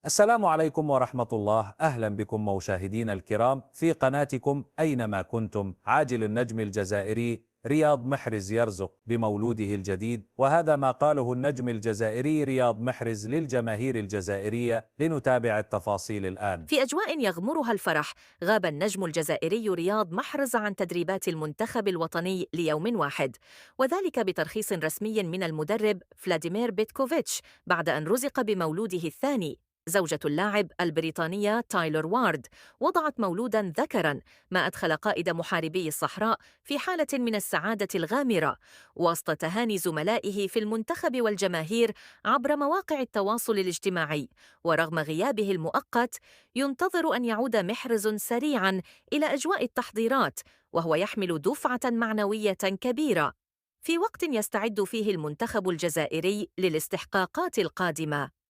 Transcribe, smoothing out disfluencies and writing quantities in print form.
السلام عليكم ورحمة الله. أهلا بكم مشاهدينا الكرام في قناتكم أينما كنتم. عاجل النجم الجزائري رياض محرز يرزق بمولوده الجديد، وهذا ما قاله النجم الجزائري رياض محرز للجماهير الجزائرية. لنتابع التفاصيل الآن. في أجواء يغمرها الفرح، غاب النجم الجزائري رياض محرز عن تدريبات المنتخب الوطني ليوم واحد، وذلك بترخيص رسمي من المدرب فلاديمير بيتكوفيتش بعد أن رزق بمولوده الثاني. زوجة اللاعب البريطانية تايلور وارد وضعت مولودا ذكرا، ما أدخل قائد محاربي الصحراء في حالة من السعادة الغامرة وسط تهاني زملائه في المنتخب والجماهير عبر مواقع التواصل الاجتماعي. ورغم غيابه المؤقت، ينتظر أن يعود محرز سريعاً إلى أجواء التحضيرات، وهو يحمل دفعة معنوية كبيرة في وقت يستعد فيه المنتخب الجزائري للاستحقاقات القادمة.